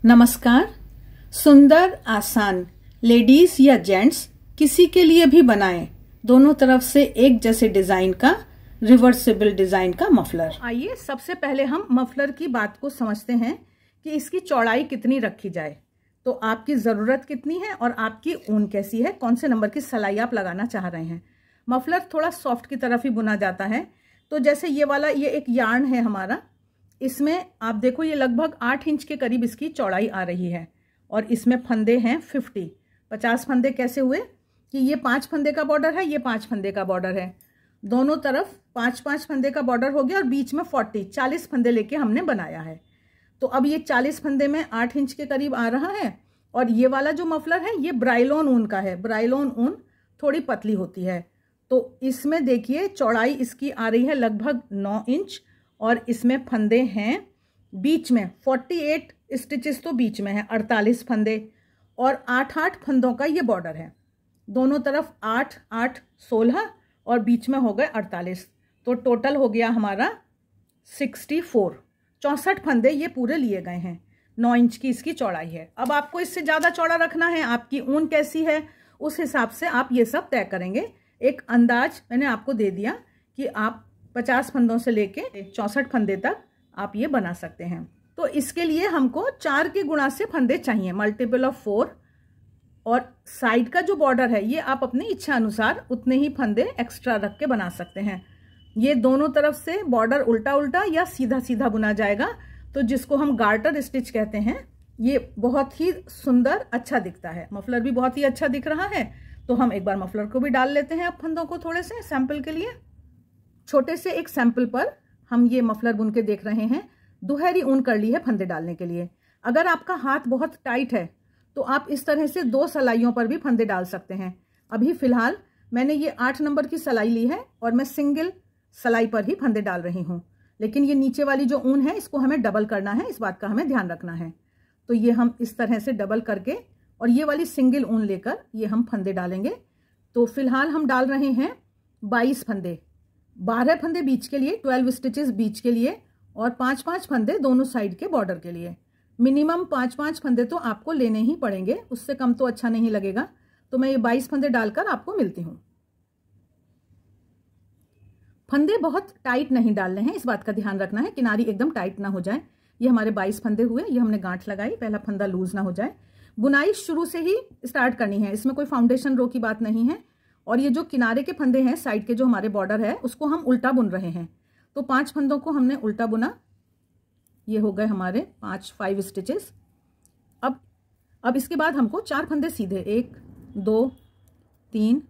नमस्कार। सुंदर आसान लेडीज या जेंट्स किसी के लिए भी बनाएं दोनों तरफ से एक जैसे डिजाइन का रिवर्सिबल डिजाइन का मफलर। आइए सबसे पहले हम मफलर की बात को समझते हैं कि इसकी चौड़ाई कितनी रखी जाए, तो आपकी ज़रूरत कितनी है और आपकी ऊन कैसी है, कौन से नंबर की सिलाई आप लगाना चाह रहे हैं। मफलर थोड़ा सॉफ्ट की तरफ ही बुना जाता है, तो जैसे ये वाला ये एक यार्न है हमारा, इसमें आप देखो ये लगभग 8 इंच के करीब इसकी चौड़ाई आ रही है और इसमें फंदे हैं 50 फंदे कैसे हुए कि ये 5 फंदे का बॉर्डर है, ये 5 फंदे का बॉर्डर है, दोनों तरफ 5 फंदे का बॉर्डर हो गया और बीच में 40 फंदे लेके हमने बनाया है। तो अब ये 40 फंदे में 8 इंच के करीब आ रहा है। और ये वाला जो मफलर है ये ब्राइलोन ऊन का है। ब्राइलोन ऊन थोड़ी पतली होती है, तो इसमें देखिए चौड़ाई इसकी आ रही है लगभग 9 इंच और इसमें फंदे हैं बीच में 48 स्टिचेस, तो बीच में है 48 फंदे और 8 फंदों का ये बॉर्डर है। दोनों तरफ 8 16 और बीच में हो गए 48, तो टोटल हो गया हमारा 64 फंदे ये पूरे लिए गए हैं। 9 इंच की इसकी चौड़ाई है। अब आपको इससे ज़्यादा चौड़ा रखना है, आपकी ऊन कैसी है उस हिसाब से आप ये सब तय करेंगे। एक अंदाज मैंने आपको दे दिया कि आप 50 फंदों से लेके 64 फंदे तक आप ये बना सकते हैं। तो इसके लिए हमको 4 के गुणा से फंदे चाहिए, मल्टीपल ऑफ 4। और साइड का जो बॉर्डर है ये आप अपनी इच्छा अनुसार उतने ही फंदे एक्स्ट्रा रख के बना सकते हैं। ये दोनों तरफ से बॉर्डर उल्टा उल्टा या सीधा सीधा बुना जाएगा, तो जिसको हम गार्टर स्टिच कहते हैं। ये बहुत ही सुंदर अच्छा दिखता है। मफलर भी बहुत ही अच्छा दिख रहा है, तो हम एक बार मफलर को भी डाल लेते हैं अब फंदों को थोड़े से सैंपल के लिए। छोटे से एक सैंपल पर हम ये मफलर बुन के देख रहे हैं। दुहरी ऊन कर ली है फंदे डालने के लिए। अगर आपका हाथ बहुत टाइट है तो आप इस तरह से 2 सिलाइयों पर भी फंदे डाल सकते हैं। अभी फिलहाल मैंने ये 8 नंबर की सिलाई ली है और मैं सिंगल सिलाई पर ही फंदे डाल रही हूँ, लेकिन ये नीचे वाली जो ऊन है इसको हमें डबल करना है, इस बात का हमें ध्यान रखना है। तो ये हम इस तरह से डबल करके और ये वाली सिंगल ऊन लेकर ये हम फंदे डालेंगे। तो फिलहाल हम डाल रहे हैं 22 फंदे, 12 फंदे बीच के लिए, 12 स्टिचेस बीच के लिए और 5 फंदे दोनों साइड के बॉर्डर के लिए। मिनिमम 5 फंदे तो आपको लेने ही पड़ेंगे, उससे कम तो अच्छा नहीं लगेगा। तो मैं ये 22 फंदे डालकर आपको मिलती हूँ। फंदे बहुत टाइट नहीं डालने हैं, इस बात का ध्यान रखना है, किनारी एकदम टाइट ना हो जाए। ये हमारे 22 फंदे हुए, ये हमने गांठ लगाई, पहला फंदा लूज ना हो जाए। बुनाई शुरू से ही स्टार्ट करनी है, इसमें कोई फाउंडेशन रो की बात नहीं है। और ये जो किनारे के फंदे हैं, साइड के जो हमारे बॉर्डर है, उसको हम उल्टा बुन रहे हैं। तो 5 फंदों को हमने उल्टा बुना, ये हो गए हमारे 5 स्टिचेस। अब इसके बाद हमको 4 फंदे सीधे, 1 2 3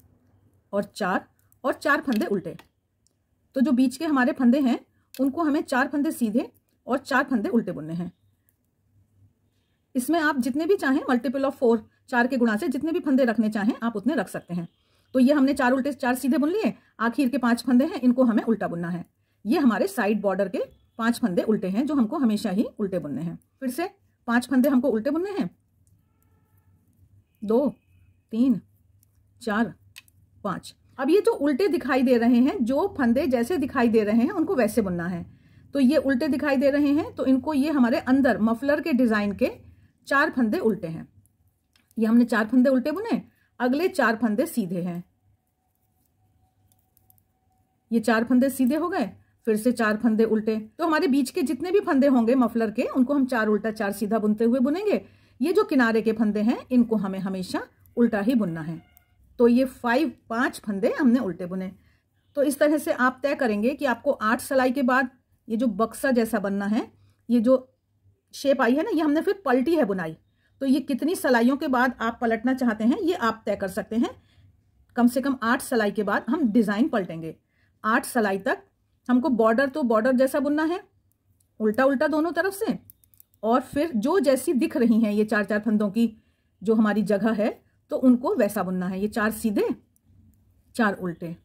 और 4 फंदे उल्टे। तो जो बीच के हमारे फंदे हैं उनको हमें 4 फंदे सीधे और 4 फंदे उल्टे बुनने हैं। इसमें आप जितने भी चाहें मल्टीपल ऑफ 4, 4 के गुणा से जितने भी फंदे रखने चाहें आप उतने रख सकते हैं। तो ये हमने 4 उल्टे 4 सीधे बुन लिए, आखिर के 5 फंदे हैं इनको हमें उल्टा बुनना है। ये हमारे साइड बॉर्डर के 5 फंदे उल्टे हैं जो हमको हमेशा ही उल्टे बुनने हैं। फिर से 5 फंदे हमको उल्टे बुनने हैं, 2 3 4 5। अब ये जो उल्टे दिखाई दे रहे हैं, जो फंदे जैसे दिखाई दे रहे हैं उनको वैसे बुनना है। तो ये उल्टे दिखाई दे रहे हैं, तो इनको ये हमारे अंदर मफलर के डिजाइन के 4 फंदे उल्टे हैं। ये हमने 4 फंदे उल्टे बुने, अगले 4 फंदे सीधे हैं। ये 4 फंदे सीधे हो गए, फिर से 4 फंदे उल्टे। तो हमारे बीच के जितने भी फंदे होंगे मफलर के, उनको हम 4 उल्टा 4 सीधा बुनते हुए बुनेंगे। ये जो किनारे के फंदे हैं इनको हमें हमेशा उल्टा ही बुनना है। तो ये 5 फंदे हमने उल्टे बुने। तो इस तरह से आप तय करेंगे कि आपको 8 सिलाई के बाद ये जो बक्सा जैसा बनना है, ये जो शेप आई है ना, ये हमने फिर पलटी है बुनाई। तो ये कितनी सिलाइयों के बाद आप पलटना चाहते हैं ये आप तय कर सकते हैं। कम से कम 8 सिलाई के बाद हम डिजाइन पलटेंगे। 8 सिलाई तक हमको बॉर्डर तो बॉर्डर जैसा बुनना है, उल्टा उल्टा दोनों तरफ से। और फिर जो जैसी दिख रही हैं ये 4 फंदों की जो हमारी जगह है, तो उनको वैसा बुनना है। ये 4 सीधे 4 उल्टे।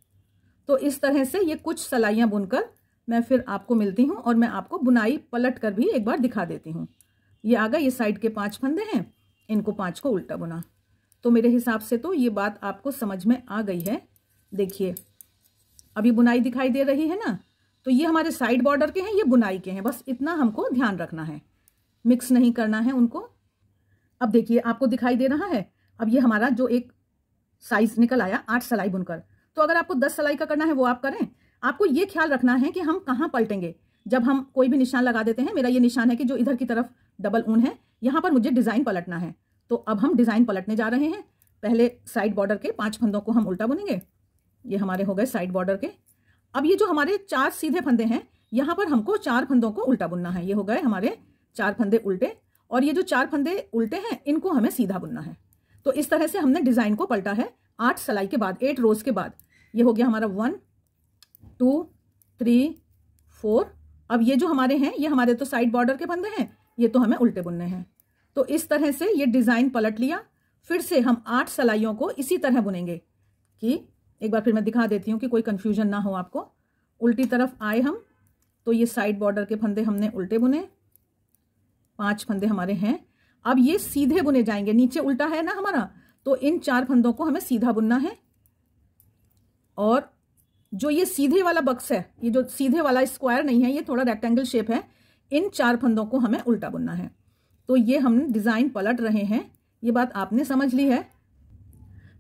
तो इस तरह से ये कुछ सिलाइयाँ बुनकर मैं फिर आपको मिलती हूँ और मैं आपको बुनाई पलट कर भी एक बार दिखा देती हूँ। ये आ गए, ये साइड के 5 फंदे हैं, इनको 5 को उल्टा बुना। तो मेरे हिसाब से तो ये बात आपको समझ में आ गई है। देखिए अभी बुनाई दिखाई दे रही है ना, तो ये हमारे साइड बॉर्डर के हैं, ये बुनाई के हैं, बस इतना हमको ध्यान रखना है। मिक्स नहीं करना है उनको, अब देखिए आपको दिखाई दे रहा है, अब ये हमारा जो एक साइज निकल आया 8 सिलाई बुनकर। तो अगर आपको 10 सिलाई का करना है वो आप करें। आपको ये ख्याल रखना है कि हम कहाँ पलटेंगे। जब हम कोई भी निशान लगा देते हैं, मेरा ये निशान है कि जो इधर की तरफ डबल ऊन है, यहाँ पर मुझे डिजाइन पलटना है। तो अब हम डिजाइन पलटने जा रहे हैं। पहले साइड बॉर्डर के 5 फंदों को हम उल्टा बुनेंगे। ये हमारे हो गए साइड बॉर्डर के। अब ये जो हमारे 4 सीधे फंदे हैं, यहाँ पर हमको 4 फंदों को उल्टा बुनना है। ये हो गए हमारे 4 फंदे उल्टे, और ये जो 4 फंदे उल्टे हैं इनको हमें सीधा बुनना है। तो इस तरह से हमने डिजाइन को पलटा है 8 सिलाई के बाद, 8 रोज के बाद। ये हो गया हमारा 1 2 3 4। अब ये जो हमारे हैं, ये हमारे तो साइड बॉर्डर के फंदे हैं, ये तो हमें उल्टे बुनने हैं। तो इस तरह से ये डिजाइन पलट लिया। फिर से हम 8 सिलाइयों को इसी तरह बुनेंगे कि एक बार फिर मैं दिखा देती हूँ कि कोई कंफ्यूजन ना हो आपको। उल्टी तरफ आए हम, तो ये साइड बॉर्डर के फंदे हमने उल्टे बुने, 5 फंदे हमारे हैं। अब ये सीधे बुने जाएंगे, नीचे उल्टा है ना हमारा, तो इन 4 फंदों को हमें सीधा बुनना है। और जो ये सीधे वाला बक्स है, ये जो सीधे वाला स्क्वायर नहीं है, ये थोड़ा रेक्टेंगल शेप है, इन 4 फंदों को हमें उल्टा बुनना है। तो ये हम डिजाइन पलट रहे हैं। ये बात आपने समझ ली है।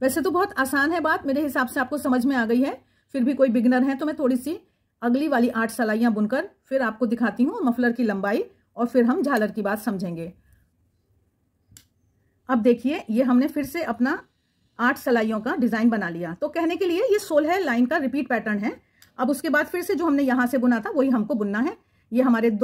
वैसे तो बहुत आसान है बात, मेरे हिसाब से आपको समझ में आ गई है। फिर भी कोई बिगिनर है तो मैं थोड़ी सी अगली वाली 8 सिलाइयां बुनकर फिर आपको दिखाती हूँ मफलर की लंबाई, और फिर हम झालर की बात समझेंगे। अब देखिए ये हमने फिर से अपना 8 सिलाइयों का डिजाइन बना लिया। तो कहने के लिए ये 16 लाइन का रिपीट पैटर्न है। अब उसके बाद फिर से जो हमने यहां से बुना था वही हमको बुनना है। ये हमारे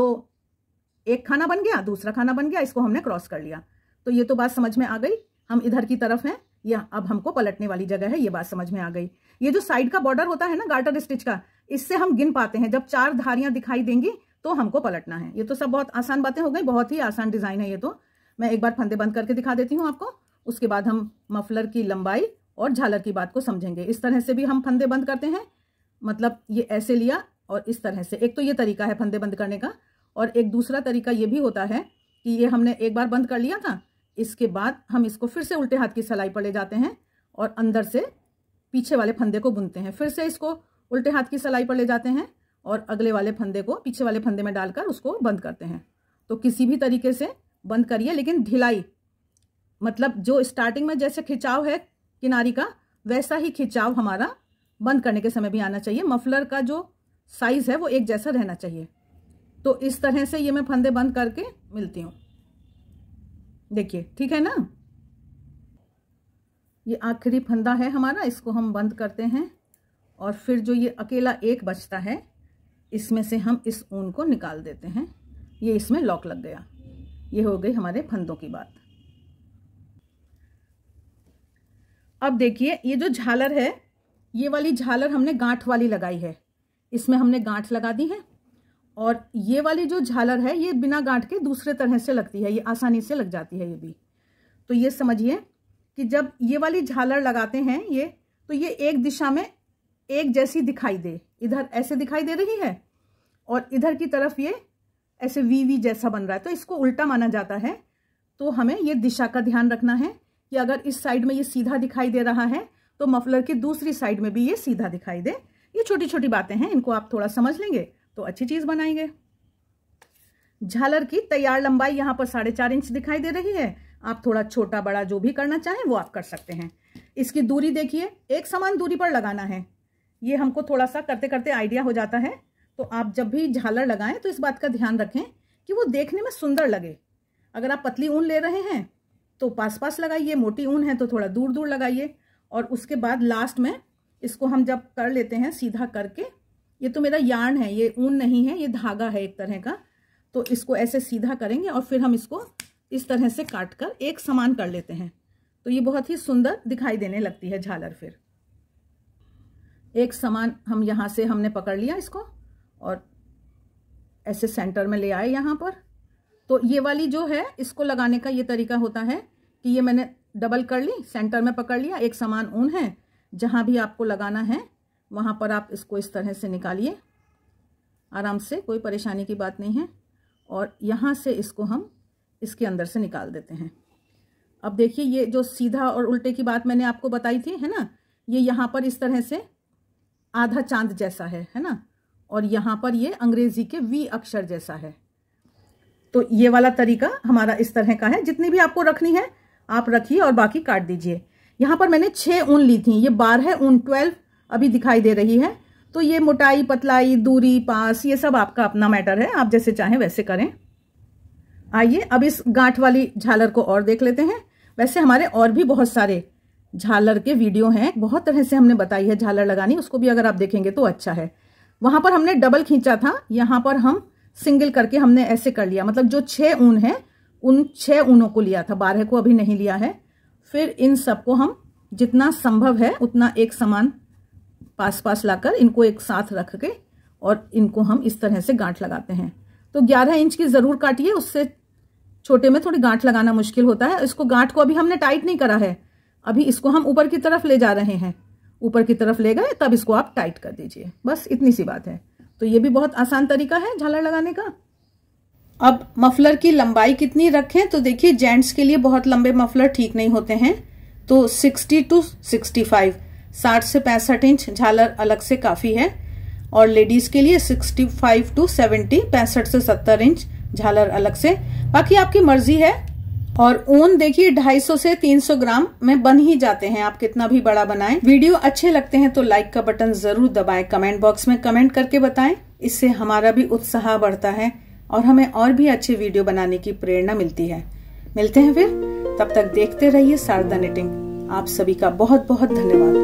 एक खाना बन गया, दूसरा खाना बन गया, इसको हमने क्रॉस कर लिया। तो ये तो बात समझ में आ गई। हम इधर की तरफ हैं, यह अब हमको पलटने वाली जगह है, ये बात समझ में आ गई। ये जो साइड का बॉर्डर होता है ना गार्टर स्टिच का, इससे हम गिन पाते हैं। जब 4 धारियां दिखाई देंगी तो हमको पलटना है। ये तो सब बहुत आसान बातें हो गई, बहुत ही आसान डिजाइन है ये तो। मैं एक बार फंदे बंद करके दिखा देती हूँ आपको, उसके बाद हम मफलर की लंबाई और झालर की बात को समझेंगे। इस तरह से भी हम फंदे बंद करते हैं, मतलब ये ऐसे लिया और इस तरह से। एक तो ये तरीका है फंदे बंद करने का, और एक दूसरा तरीका ये भी होता है कि ये हमने एक बार बंद कर लिया था, इसके बाद हम इसको फिर से उल्टे हाथ की सिलाई पर ले जाते हैं और अंदर से पीछे वाले फंदे को बुनते हैं। फिर से इसको उल्टे हाथ की सिलाई पर ले जाते हैं और अगले वाले फंदे को पीछे वाले फंदे में डालकर उसको बंद करते हैं। तो किसी भी तरीके से बंद करिए, लेकिन ढिलाई, मतलब जो स्टार्टिंग में जैसे खिंचाव है किनारी का, वैसा ही खिंचाव हमारा बंद करने के समय भी आना चाहिए। मफलर का जो साइज है वो एक जैसा रहना चाहिए। तो इस तरह से ये मैं फंदे बंद करके मिलती हूँ। देखिए ठीक है ना। ये आखिरी फंदा है हमारा, इसको हम बंद करते हैं और फिर जो ये अकेला एक बचता है इसमें से हम इस ऊन को निकाल देते हैं। ये इसमें लॉक लग गया। ये हो गई हमारे फंदों की बात। अब देखिए ये जो झालर है, ये वाली झालर हमने गांठ वाली लगाई है, इसमें हमने गांठ लगा दी है। और ये वाली जो झालर है ये बिना गांठ के दूसरे तरह से लगती है, ये आसानी से लग जाती है ये भी। तो ये समझिए कि जब ये वाली झालर लगाते हैं ये, तो ये एक दिशा में एक जैसी दिखाई दे, इधर ऐसे दिखाई दे रही है और इधर की तरफ ये ऐसे वी जैसा बन रहा है, तो इसको उल्टा माना जाता है। तो हमें ये दिशा का ध्यान रखना है कि अगर इस साइड में ये सीधा दिखाई दे रहा है तो मफलर की दूसरी साइड में भी ये सीधा दिखाई दे। ये छोटी छोटी बातें हैं, इनको आप थोड़ा समझ लेंगे तो अच्छी चीज बनाएंगे। झालर की तैयार लंबाई यहाँ पर 4.5 इंच दिखाई दे रही है। आप थोड़ा छोटा बड़ा जो भी करना चाहें वो आप कर सकते हैं। इसकी दूरी देखिए, एक समान दूरी पर लगाना है। ये हमको थोड़ा सा करते करते आइडिया हो जाता है। तो आप जब भी झालर लगाएं तो इस बात का ध्यान रखें कि वो देखने में सुंदर लगे। अगर आप पतली ऊन ले रहे हैं तो पास पास लगाइए, मोटी ऊन है तो थोड़ा दूर दूर लगाइए। और उसके बाद लास्ट में इसको हम जब कर लेते हैं सीधा करके, ये तो मेरा यार्न है, ये ऊन नहीं है, ये धागा है एक तरह का। तो इसको ऐसे सीधा करेंगे और फिर हम इसको इस तरह से काट कर एक समान कर लेते हैं। तो ये बहुत ही सुंदर दिखाई देने लगती है झालर। फिर एक समान हम यहाँ से हमने पकड़ लिया इसको और ऐसे सेंटर में ले आए यहाँ पर। तो ये वाली जो है इसको लगाने का ये तरीका होता है कि ये मैंने डबल कर ली, सेंटर में पकड़ लिया, एक समान ऊन है, जहाँ भी आपको लगाना है वहाँ पर आप इसको इस तरह से निकालिए आराम से, कोई परेशानी की बात नहीं है। और यहाँ से इसको हम इसके अंदर से निकाल देते हैं। अब देखिए ये जो सीधा और उल्टे की बात मैंने आपको बताई थी, है ना, ये यहाँ पर इस तरह से आधा चांद जैसा है ना, और यहाँ पर ये अंग्रेजी के वी अक्षर जैसा है। तो ये वाला तरीका हमारा इस तरह का है। जितनी भी आपको रखनी है आप रखिए और बाकी काट दीजिए। यहाँ पर मैंने 6 ऊन ली थी, ये 12 ऊन 12 अभी दिखाई दे रही है। तो ये मोटाई, पतलाई, दूरी, पास, ये सब आपका अपना मैटर है, आप जैसे चाहें वैसे करें। आइए अब इस गांठ वाली झालर को और देख लेते हैं। वैसे हमारे और भी बहुत सारे झालर के वीडियो हैं, बहुत तरह से हमने बताई है झालर लगानी, उसको भी अगर आप देखेंगे तो अच्छा है। वहां पर हमने डबल खींचा था, यहाँ पर हम सिंगल करके हमने ऐसे कर लिया, मतलब जो 6 ऊन है उन 6 ऊनों को लिया था, 12 को अभी नहीं लिया है। फिर इन सबको हम जितना संभव है उतना एक समान पास पास लाकर इनको एक साथ रख के और इनको हम इस तरह से गांठ लगाते हैं। तो 11 इंच की जरूर काटिए, उससे छोटे में थोड़ी गांठ लगाना मुश्किल होता है। इसको गांठ को अभी हमने टाइट नहीं करा है, अभी इसको हम ऊपर की तरफ ले जा रहे हैं। ऊपर की तरफ ले गए तब इसको आप टाइट कर दीजिए, बस इतनी सी बात है। तो ये भी बहुत आसान तरीका है झालर लगाने का। अब मफलर की लंबाई कितनी रखें, तो देखिए जेंट्स के लिए बहुत लंबे मफलर ठीक नहीं होते हैं, तो 60 to 65, 60 से 65 इंच झालर अलग से काफी है। और लेडीज के लिए 65 to 70, 65 से 70 इंच झालर अलग से, बाकी आपकी मर्जी है। और ऊन देखिए 250 से 300 ग्राम में बन ही जाते हैं, आप कितना भी बड़ा बनाएं। वीडियो अच्छे लगते हैं तो लाइक का बटन जरूर दबाएं, कमेंट बॉक्स में कमेंट करके बताएं, इससे हमारा भी उत्साह बढ़ता है और हमें और भी अच्छे वीडियो बनाने की प्रेरणा मिलती है। मिलते हैं फिर, तब तक देखते रहिए शारदा निटिंग। आप सभी का बहुत बहुत धन्यवाद।